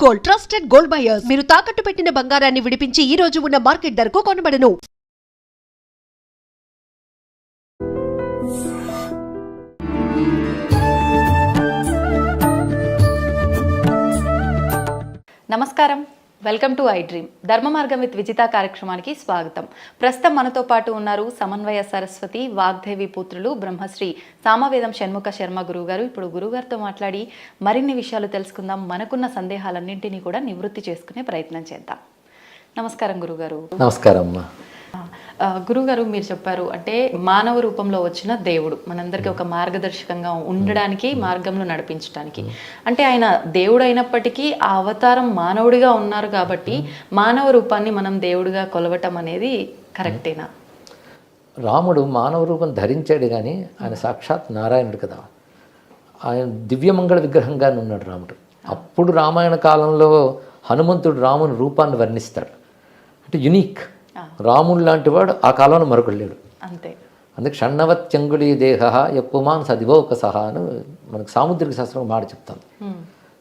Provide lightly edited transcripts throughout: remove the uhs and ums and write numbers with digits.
Gold, trusted gold buyers. మీరు తాకట్టు పెట్టిన బంగారాన్ని విడిపించి ఈ రోజు ఉన్న మార్కెట్ ధరకు కొనబడను. నమస్కారం, వెల్కమ్ టు ఐ డ్రీమ్. ధర్మ మార్గం విత్ విజిత కార్యక్రమానికి స్వాగతం. ప్రస్తుతం మనతో పాటు ఉన్నారు సమన్వయ సరస్వతి వాగ్దేవి పుత్రులు బ్రహ్మశ్రీ సామవేదం షణ్ముఖ శర్మ గురువుగారు. ఇప్పుడు గురువుగారితో మాట్లాడి మరిన్ని విషయాలు తెలుసుకుందాం. మనకున్న సందేహాలన్నింటినీ కూడా నివృత్తి చేసుకునే ప్రయత్నం చేద్దాం. నమస్కారం గురుగారు. నమస్కారం అమ్మా. గురుగారు, మీరు చెప్పారు అంటే మానవ రూపంలో వచ్చిన దేవుడు మనందరికీ ఒక మార్గదర్శకంగా ఉండడానికి, మార్గంలో నడిపించడానికి. అంటే ఆయన దేవుడు అయినప్పటికీ ఆ అవతారం మానవుడిగా ఉన్నారు కాబట్టి మానవ రూపాన్ని మనం దేవుడిగా కొలవటం అనేది కరెక్టేనా? రాముడు మానవ రూపం ధరించాడు కానీ ఆయన సాక్షాత్ నారాయణుడు కదా. ఆయన దివ్యమంగళ విగ్రహంగానే ఉన్నాడు రాముడు. అప్పుడు రామాయణ కాలంలో హనుమంతుడు రాముని రూపాన్ని వర్ణిస్తాడు. అంటే యునీక్. రాముడు లాంటి వాడు ఆ కాలంలో మరొకడు లేడు. అంతే. అందుకే షణ్ణవత్యంగుళీ దేహ ఎప్పుమాన్ సదివోక సహా అని మనకు సాముద్రిక శాస్త్రం మాట చెప్తాను.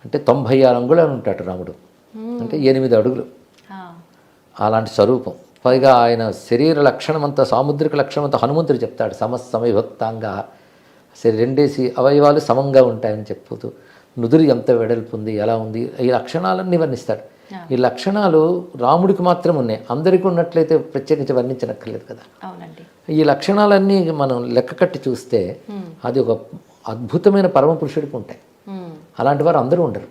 అంటే 96 అంగుళాలు ఉంటాడు రాముడు, అంటే 8 అడుగులు. అలాంటి స్వరూపం. పైగా ఆయన శరీర లక్షణమంతా, సాముద్రిక లక్షణమంతా హనుమంతుడు చెప్తాడు. సమవిభక్తాంగా, రెండేసి అవయవాలు సమంగా ఉంటాయని చెప్పుతూ నుదురు ఎంత వెడల్పు ఉంది, ఎలా ఉంది, ఈ లక్షణాలన్నీ వర్ణిస్తాడు. ఈ లక్షణాలు రాముడికి మాత్రం ఉన్నాయి, అందరికీ ఉన్నట్లయితే ప్రత్యేకించి వర్ణించనక్కర్లేదు కదా. ఈ లక్షణాలన్నీ మనం లెక్క కట్టి చూస్తే అది ఒక అద్భుతమైన పరమ పురుషుడికి ఉంటాయి. అలాంటి వారు అందరూ ఉండరు.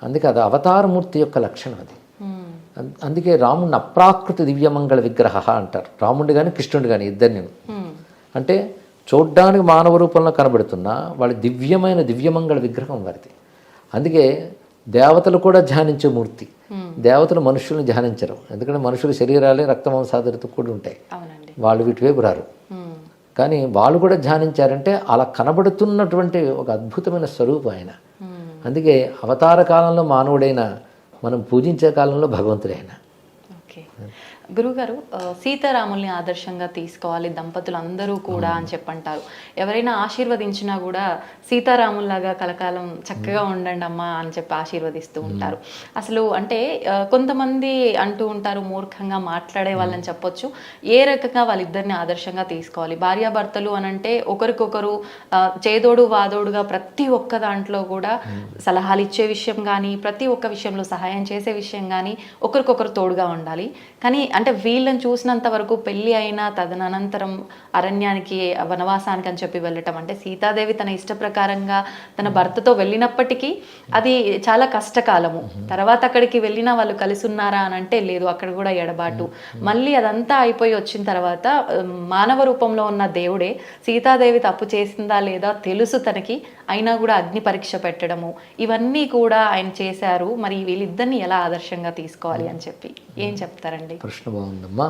అందుకే అది అవతారమూర్తి యొక్క లక్షణం అది. అందుకే రాముడిని అప్రాకృత దివ్యమంగళ విగ్రహ అంటారు. రాముడు కానీ కృష్ణుడు కానీ ఇద్దరిని. అంటే చూడ్డానికి మానవ రూపంలో కనబడుతున్నా వాళ్ళ దివ్యమంగళ విగ్రహం వారిది. అందుకే దేవతలు కూడా ధ్యానించే మూర్తి. దేవతలు మనుషులను ధ్యానించరు, ఎందుకంటే మనుషుల శరీరాలే రక్తమాంసాదులతో కూడి ఉంటాయి, వాళ్ళు వీటి వైపు రారు. కానీ వాళ్ళు కూడా ధ్యానించారంటే అలా కనబడుతున్నటువంటి ఒక అద్భుతమైన స్వరూపం ఆయన. అందుకే అవతార కాలంలో మానవుడైన, మనం పూజించే కాలంలో భగవంతుడైన. గురుగారు, సీతారాముల్ని ఆదర్శంగా తీసుకోవాలి దంపతులు అందరూ కూడా అని చెప్పంటారు. ఎవరైనా ఆశీర్వదించినా కూడా సీతారాముల్లాగా కలకాలం చక్కగా ఉండండి అమ్మా అని చెప్పి ఆశీర్వదిస్తూ ఉంటారు. అసలు అంటే కొంతమంది అంటూ ఉంటారు, మూర్ఖంగా మాట్లాడే వాళ్ళని చెప్పొచ్చు, ఏ రకంగా వాళ్ళిద్దరిని ఆదర్శంగా తీసుకోవాలి. భార్యాభర్తలు అని అంటే ఒకరికొకరు చేదోడు వాదోడుగా ప్రతి ఒక్క దాంట్లో కూడా సలహాలు ఇచ్చే విషయం కానీ, ప్రతి ఒక్క విషయంలో సహాయం చేసే విషయం కానీ ఒకరికొకరు తోడుగా ఉండాలి. కానీ అంటే వీళ్ళని చూసినంత వరకు పెళ్ళి అయినా తదనంతరం అరణ్యానికి, వనవాసానికి అని చెప్పి వెళ్ళటం, అంటే సీతాదేవి తన ఇష్ట ప్రకారంగా తన భర్తతో వెళ్ళినప్పటికీ అది చాలా కష్టకాలము. తర్వాత అక్కడికి వెళ్ళినా వాళ్ళు కలిసి ఉన్నారా అని అంటే లేదు, అక్కడ కూడా ఎడబాటు. మళ్ళీ అదంతా అయిపోయి వచ్చిన తర్వాత మానవ రూపంలో ఉన్న దేవుడే సీతాదేవి తప్పు చేసిందా లేదా తెలుసు తనకి, అయినా కూడా అగ్ని పరీక్ష పెట్టడము, ఇవన్నీ కూడా ఆయన చేశారు. మరి వీళ్ళిద్దరిని ఎలా ఆదర్శంగా తీసుకోవాలి అని చెప్పి ఏం చెప్తారండి? ప్రశ్న బాగుందమ్మా.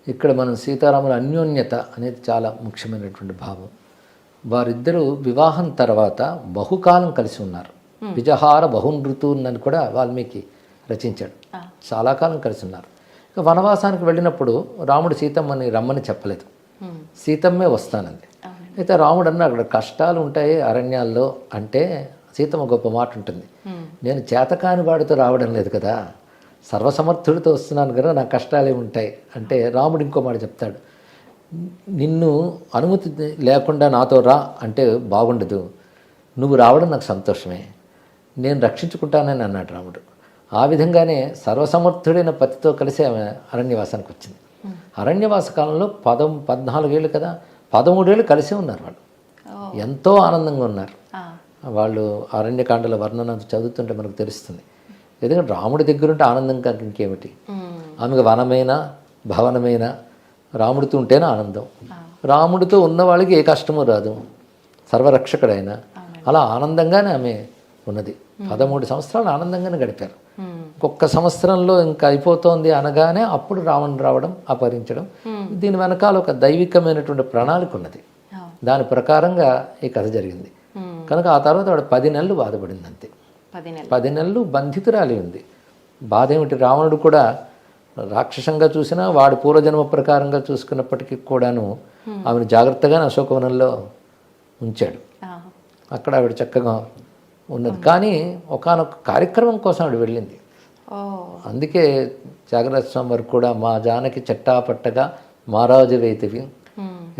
ఇక్కడ మనం సీతారాముల అన్యోన్యత అనేది చాలా ముఖ్యమైనటువంటి భావం. వారిద్దరూ వివాహం తర్వాత బహుకాలం కలిసి ఉన్నారు. విజహార బహునృతున్ అని కూడా వాల్మీకి రచించాడు. చాలా కాలం కలిసి ఉన్నారు. ఇక వనవాసానికి వెళ్ళినప్పుడు రాముడు సీతమ్మని రమ్మని చెప్పలేదు, సీతమ్మే వస్తానంది. అయితే రాముడు అన్న అక్కడ కష్టాలు ఉంటాయి అరణ్యాల్లో అంటే సీతమ్మ గొప్ప మాట ఉంటుంది, నేను చేతకాని వాడితో రావడం లేదు కదా, సర్వసమర్థుడితో వస్తున్నాను కదా, నాకు కష్టాలే ఉంటాయి అంటే రాముడు ఇంకో మాట చెప్తాడు, నిన్ను అనుమతి లేకుండా నాతో రా అంటే బాగుండదు, నువ్వు రావడం నాకు సంతోషమే, నేను రక్షించుకుంటానని అన్నాడు రాముడు. ఆ విధంగానే సర్వసమర్థుడైన పతితో కలిసి ఆమె అరణ్యవాసానికి వచ్చింది. అరణ్యవాస కాలంలో 14 ఏళ్ళు కదా, 13 ఏళ్ళు కలిసే ఉన్నారు వాళ్ళు. ఎంతో ఆనందంగా ఉన్నారు వాళ్ళు. అరణ్యకాండల వర్ణన చదువుతుంటే మనకు తెలుస్తుంది. ఎందుకంటే రాముడి దగ్గరుంటే ఆనందం కాక ఇంకేమిటి. ఆమెకు వనమైన భవనమైన రాముడితో ఉంటేనే ఆనందం. రాముడితో ఉన్న వాళ్ళకి ఏ కష్టమూ రాదు, సర్వరక్షకుడైన. అలా ఆనందంగానే ఆమె ఉన్నది. 13 సంవత్సరాలు ఆనందంగానే గడిపారు. ఒక్క సంవత్సరంలో ఇంకా అయిపోతోంది అనగానే అప్పుడు రావణుడు రావడం, అపహరించడం. దీని వెనకాల ఒక దైవికమైనటువంటి ప్రణాళిక ఉన్నది. దాని ప్రకారంగా ఈ కథ జరిగింది. కనుక ఆ తర్వాత వాడు 10 నెలలు బాధపడింది అంతే. 10 నెలలు బంధితురాలి ఉంది. బాధ ఏమిటి, రావణుడు కూడా రాక్షసంగా చూసినా వాడు పూర్వజన్మ ప్రకారంగా చూసుకున్నప్పటికీ కూడాను ఆమెను జాగ్రత్తగా అశోకవనంలో ఉంచాడు. అక్కడ ఆవిడ చక్కగా ఉన్నది. కానీ ఒకానొక కార్యక్రమం కోసం ఆవిడ వెళ్ళింది. ఓ అందుకే త్యాగరాజ స్వామి వారు కూడా మా జానకి చెట్టాపట్టగా మారాజు వేతివి,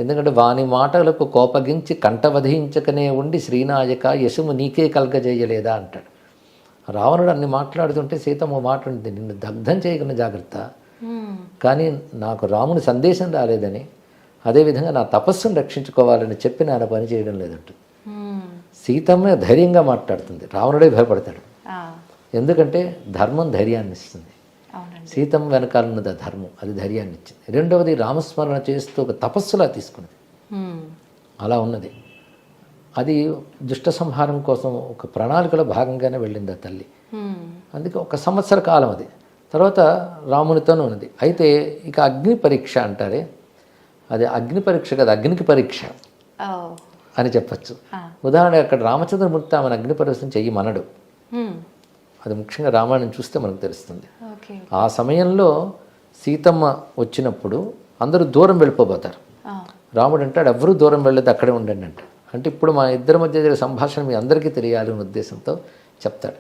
ఎందుకంటే వాని మాటలకు కోపగించి కంటవధించకనే ఉండి శ్రీనాయక యశము నీకే కలగజేయలేదా అంటాడు. రావణుడు అన్ని మాట్లాడుతుంటే సీతమ్మ మాట ఉంటుంది, నిన్ను దగ్ధం చేయగల జాగ్రత్త, కానీ నాకు రాముని సందేశం రాలేదని, అదేవిధంగా నా తపస్సును రక్షించుకోవాలని చెప్పి నా పని చేయడం లేదంటుంది. సీతమ్మ ధైర్యంగా మాట్లాడుతుంది, రావణుడే భయపడతాడు. ఎందుకంటే ధర్మం ధైర్యాన్ని ఇస్తుంది. సీతమ్మ వెనకాల ఉన్నది ధర్మం, అది ధైర్యాన్ని ఇచ్చింది. రెండవది రామస్మరణ చేస్తూ ఒక తపస్సులా తీసుకున్నది, అలా ఉన్నది. అది దుష్ట సంహారం కోసం ఒక ప్రణాళికలో భాగంగానే వెళ్ళింది ఆ తల్లి. అందుకే 1 సంవత్సర కాలం అది. తర్వాత రామునితోనే ఉన్నది. అయితే ఇక అగ్ని పరీక్ష అంటారే, అది అగ్ని పరీక్ష కదా, అగ్నికి పరీక్ష అని చెప్పచ్చు. ఉదాహరణకి అక్కడ రామచంద్రమూర్తి ఆమెను అగ్ని పరీక్ష చెయ్యి మనడు. అది ముఖ్యంగా రామాయణం చూస్తే మనకు తెలుస్తుంది. ఆ సమయంలో సీతమ్మ వచ్చినప్పుడు అందరూ దూరం వెళ్ళిపోతారు. రాముడు అంటాడు ఎవరూ దూరం వెళ్ళదు, అక్కడే ఉండండి అంట. అంటే ఇప్పుడు మా ఇద్దరి మధ్య జరిగే సంభాషణ మీ అందరికీ తెలియాలి అనే ఉద్దేశంతో చెప్తాడు.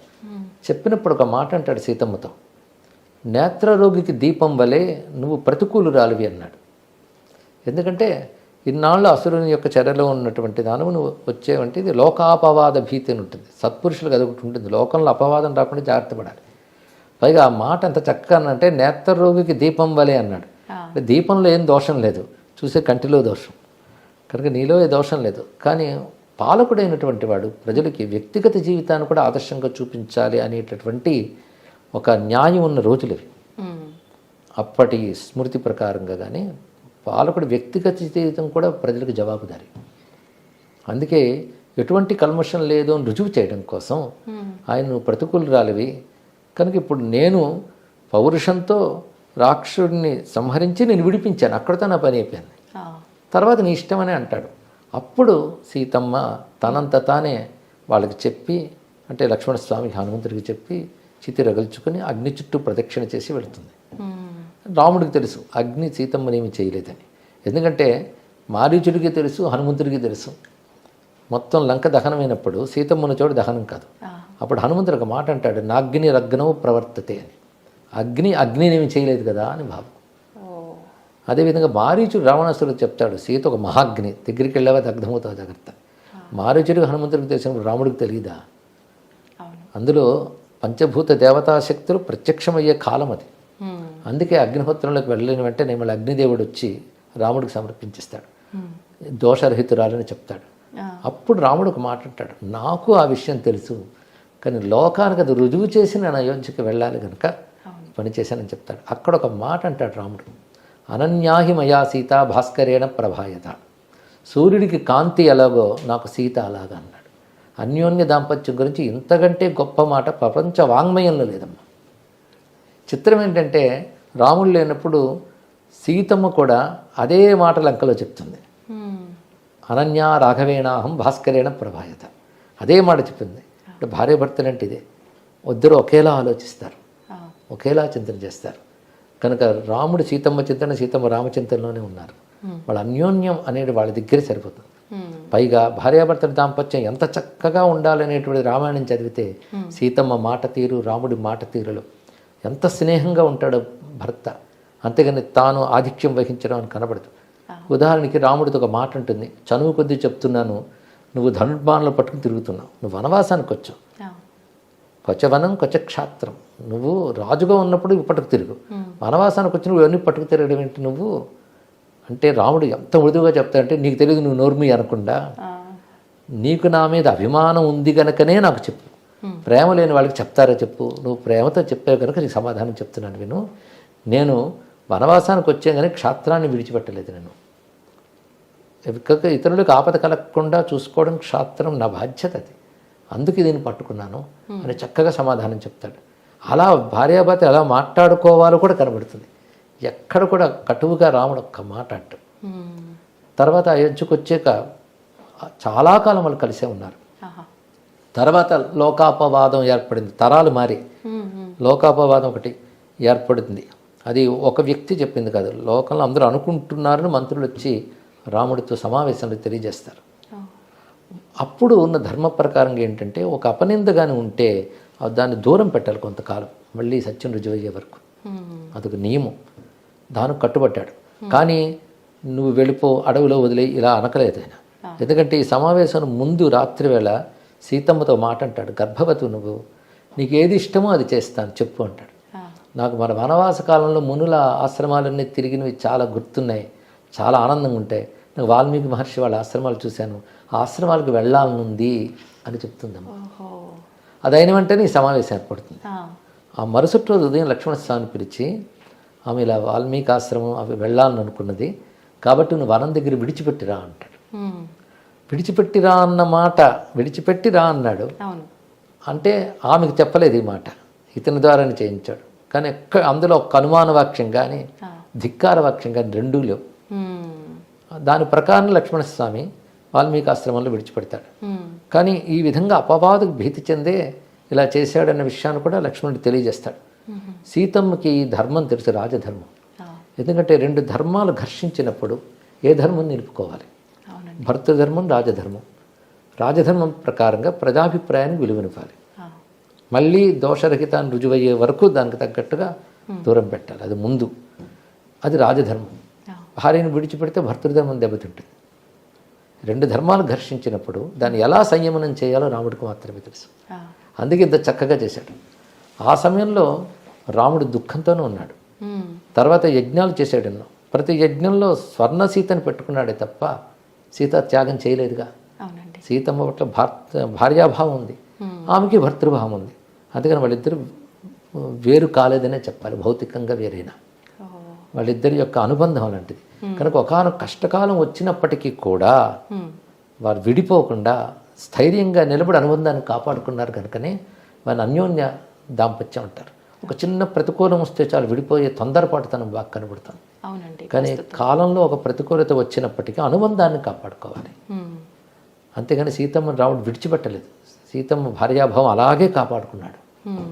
చెప్పినప్పుడు ఒక మాట అంటాడు సీతమ్మతో, నేత్రరోగికి దీపం వలె నువ్వు ప్రతికూలురాలివి అన్నాడు. ఎందుకంటే ఇన్నాళ్ళు అసురుని యొక్క చర్యలో ఉన్నటువంటి దానవు నువ్వు వచ్చేవంటే ఇది లోకాపవాద భీతి అని ఉంటుంది. సత్పురుషులకు అది ఒకటి ఉంటుంది, లోకంలో అపవాదం రాకుండా జాగ్రత్త పడాలి. పైగా ఆ మాట ఎంత చక్కగా అంటే నేత్రరోగికి దీపం వలె అన్నాడు. అంటే దీపంలో ఏం దోషం లేదు, చూసే కంటిలో దోషం, కనుక నీలో ఏ దోషం లేదు. కానీ పాలకుడైనటువంటి వాడు ప్రజలకి వ్యక్తిగత జీవితాన్ని కూడా ఆదర్శంగా చూపించాలి అనేటటువంటి ఒక న్యాయం ఉన్న రోజులు ఇవి. అప్పటి స్మృతి ప్రకారంగా కానీ పాలకుడు వ్యక్తిగత జీవితం కూడా ప్రజలకు జవాబుదారి. అందుకే ఎటువంటి కల్మషం లేదు అని రుజువు చేయడం కోసం ఆయన ప్రతికూలురాలివి కనుక ఇప్పుడు నేను పౌరుషంతో రాక్షసుడిని సంహరించి నేను విడిపించాను, అక్కడితో నా పని అయిపోయింది, తర్వాత నీ ఇష్టమనే అంటాడు. అప్పుడు సీతమ్మ తనంత తానే వాళ్ళకి చెప్పి, అంటే లక్ష్మణస్వామి హనుమంతుడికి చెప్పి చితి రగల్చుకొని అగ్ని చుట్టూ ప్రదక్షిణ చేసి వెళుతుంది. రాముడికి తెలుసు అగ్ని సీతమ్మనేమి చేయలేదని, ఎందుకంటే మారీచుడికి తెలుసు, హనుమంతుడికి తెలుసు. మొత్తం లంక దహనమైనప్పుడు సీతమ్మన చోటు దహనం కాదు. అప్పుడు హనుమంతుడు ఒక మాట అంటాడు, నాగ్ని రగ్నవు ప్రవర్తతే అని. అగ్నినేమి చేయలేదు కదా అని భావం. అదేవిధంగా మారీచుడు రావణాసురుడు చెప్తాడు, సీత ఒక మహాగ్ని, దగ్గరికి వెళ్ళావా దగ్ధమవుతావు జాగ్రత్త. మారీచుడికి హనుమంతుడికి తెలిసినప్పుడు రాముడికి తెలియదా? అందులో పంచభూత దేవతాశక్తులు ప్రత్యక్షమయ్యే కాలం అది. అందుకే అగ్నిహోత్రంలోకి వెళ్ళలేని వెంటనే మళ్ళీ అగ్నిదేవుడు వచ్చి రాముడికి సమర్పించిస్తాడు, దోషరహితురాలని చెప్తాడు. అప్పుడు రాముడు ఒక మాట అంటాడు, నాకు ఆ విషయం తెలుసు, కానీ లోకానికి అది రుజువు చేసి నేను అయోధ్యకి వెళ్ళాలి కనుక పని చేశానని చెప్తాడు. అక్కడ ఒక మాట అంటాడు రాముడు, అనన్యాహి మయా సీత భాస్కరేణ ప్రభాయత. సూర్యుడికి కాంతి ఎలాగో నాకు సీత అలాగా అన్నాడు. అన్యోన్య దాంపత్యం గురించి ఇంతకంటే గొప్ప మాట ప్రపంచ వాంగ్మయంలో లేదమ్మా. చిత్రం ఏంటంటే రాముడు లేనప్పుడు సీతమ్మ కూడా అదే మాట లంకలో చెప్తుంది, అనన్యా రాఘవేణాహం భాస్కరేణ ప్రభాయత, అదే మాట చెప్పింది. అంటే భార్యాభర్తలు అంటే ఇదే, ఇద్దరు ఒకేలా ఆలోచిస్తారు, ఒకేలా చింతన చేస్తారు. కనుక రాముడు సీతమ్మ చింతన, సీతమ్మ రామచింతనలోనే ఉన్నారు. వాళ్ళ అన్యోన్యం అనేది వాళ్ళ దగ్గరే సరిపోతుంది. పైగా భార్యాభర్తల దాంపత్యం ఎంత చక్కగా ఉండాలనేటువంటి రామాయణం చదివితే సీతమ్మ మాట తీరు, రాముడి మాట తీరులు ఎంత స్నేహంగా ఉంటాడో భర్త, అంతేగాని తాను ఆధిక్యం వహించడం అని కనబడదు. ఉదాహరణకి రాముడితో ఒక మాట ఉంటుంది, చనువు కొద్దీ చెప్తున్నాను, నువ్వు ధనుర్బాణాలు పట్టుకుని తిరుగుతున్నావు, నువ్వు వనవాసానికి వచ్చావు, కొచ్చవనం కొచ్చక్షాత్రం, నువ్వు రాజుగా ఉన్నప్పుడు పట్టుకు తిరుగు, వనవాసానికి వచ్చి నువ్వు ఎవరిని పట్టుకు తిరగడం ఏంటి నువ్వు అంటే రాముడు ఎంత మృదువుగా చెప్తాడంటే, నీకు తెలియదు నువ్వు నోర్మి అనకుండా, నీకు నా మీద అభిమానం ఉంది కనుకనే నాకు చెప్పు, ప్రేమ లేని వాళ్ళకి చెప్తారా చెప్పు, నువ్వు ప్రేమతో చెప్పావు కనుక నీకు సమాధానం చెప్తున్నాను విను. నేను వనవాసానికి వచ్చాను కానీ క్షాత్రాన్ని విడిచిపెట్టలేదు. నేను ఇతరులకు ఆపద కలగకుండా చూసుకోవడం క్షాత్రం నా బాధ్యత, అది అందుకే దీన్ని పట్టుకున్నాను అని చక్కగా సమాధానం చెప్తాడు. అలా భార్యాభర్త ఎలా మాట్లాడుకోవాలో కూడా కనబడుతుంది. ఎక్కడ కూడా కటువుగా రాముడు ఒక్క మాట అంట. తర్వాత అయోధ్యకు వచ్చాక చాలా కాలం వాళ్ళు కలిసే ఉన్నారు. తర్వాత లోకాపవాదం ఏర్పడింది, తరాలు మారి లోకాపవాదం ఒకటి ఏర్పడుతుంది. అది ఒక వ్యక్తి చెప్పింది కాదు, లోకంలో అందరూ అనుకుంటున్నారని మంత్రులు వచ్చి రాముడితో సమావేశంలో తెలియజేస్తారు. అప్పుడు ఉన్న ధర్మ ప్రకారంగా ఏంటంటే ఒక అపనింద కానీ ఉంటే దాన్ని దూరం పెట్టాలి కొంతకాలం, మళ్ళీ సత్యం రుజువయ్యే వరకు. అదొక నియమం, దానికి కట్టుబట్టాడు. కానీ నువ్వు వెళ్ళిపో, అడవిలో వదిలే ఇలా అనకలేదు ఆయన. ఎందుకంటే ఈ సమావేశం ముందు రాత్రి వేళ సీతమ్మతో మాట అంటాడు, గర్భవతి నువ్వు, నీకు ఏది ఇష్టమో అది చేస్తాను చెప్పు అంటాడు. నాకు మన వనవాస కాలంలో మునుల ఆశ్రమాలన్నీ తిరిగినవి చాలా గుర్తున్నాయి, చాలా ఆనందంగా ఉంటాయి. నాకు వాల్మీకి మహర్షి వాళ్ళ ఆశ్రమాలు చూశాను, ఆ ఆశ్రమాలకు వెళ్ళాలనుంది అని చెప్తుందమ్మా. అది అయిన వెంటనే ఈ సమావేశం ఏర్పడుతుంది. ఆ మరుసటి రోజు ఉదయం లక్ష్మణస్వామిని పిలిచి, ఆమె ఇలా వాల్మీకి ఆశ్రమం అవి వెళ్ళాలని అనుకున్నది కాబట్టి నువ్వు వనం దగ్గర విడిచిపెట్టిరా అంటాడు. విడిచిపెట్టిరా అన్న మాట, విడిచిపెట్టిరా అన్నాడు అంటే ఆమెకు చెప్పలేదు ఈ మాట, ఇతని ద్వారానే చేయించాడు. కానీ అందులో ఒక అనుమాన వాక్యం కానీ ధిక్కార వాక్యం కానీ రెండూ లేవు. దాని ప్రకారం లక్ష్మణస్వామి వాల్మీకి ఆశ్రమంలో విడిచిపెడతాడు. కానీ ఈ విధంగా అపవాదుకు భీతి చెందే ఇలా చేశాడన్న విషయాన్ని కూడా లక్ష్మణుడు తెలియజేస్తాడు. సీతమ్మకి ఈ ధర్మం తెలుసు, రాజధర్మం. ఎందుకంటే రెండు ధర్మాలు ఘర్షించినప్పుడు ఏ ధర్మం నిలుపుకోవాలి? భర్తృధర్మం, రాజధర్మం. రాజధర్మం ప్రకారంగా ప్రజాభిప్రాయానికి విలువనివ్వాలి, మళ్ళీ దోషరహితాన్ని రుజువయ్యే వరకు దానికి తగ్గట్టుగా దూరం పెట్టాలి, అది ముందు. అది రాజధర్మం. భార్యను విడిచిపెడితే భర్తృధర్మం దెబ్బతింటుంది. రెండు ధర్మాలు ఘర్షించినప్పుడు దాన్ని ఎలా సంయమనం చేయాలో రాముడికి మాత్రమే తెలుసు. అందుకే ఇంత చక్కగా చేశాడు. ఆ సమయంలో రాముడు దుఃఖంతోనే ఉన్నాడు. తర్వాత యజ్ఞాలు చేశాడు ఎన్నో. ప్రతి యజ్ఞంలో స్వర్ణ సీతని పెట్టుకున్నాడే తప్ప సీత త్యాగం చేయలేదుగా. సీతమ్మ పట్ల భార్యాభావం ఉంది, ఆమెకి భర్తృభావం ఉంది. అందుకని వాళ్ళిద్దరు వేరు కాలేదనే చెప్పాలి, భౌతికంగా వేరైనా. వాళ్ళిద్దరి యొక్క అనుబంధం అలాంటిది. కనుక ఒకనొక కష్టకాలం వచ్చినప్పటికీ కూడా వారు విడిపోకుండా స్థైర్యంగా నిలబడి అనుబంధాన్ని కాపాడుకున్నారు. కనుకనే వారిని అన్యోన్య దాంపత్యం అంటారు. ఒక చిన్న ప్రతికూలం వస్తే చాలు విడిపోయే తొందరపాటుతనం బాగా కనబడుతుంది. కానీ కాలంలో ఒక ప్రతికూలత వచ్చినప్పటికీ అనుబంధాన్ని కాపాడుకోవాలి. అంతేగాని సీతమ్మని రాముడు విడిచిపెట్టలేదు. సీతమ్మ భార్యాభావం అలాగే కాపాడుకున్నాడు.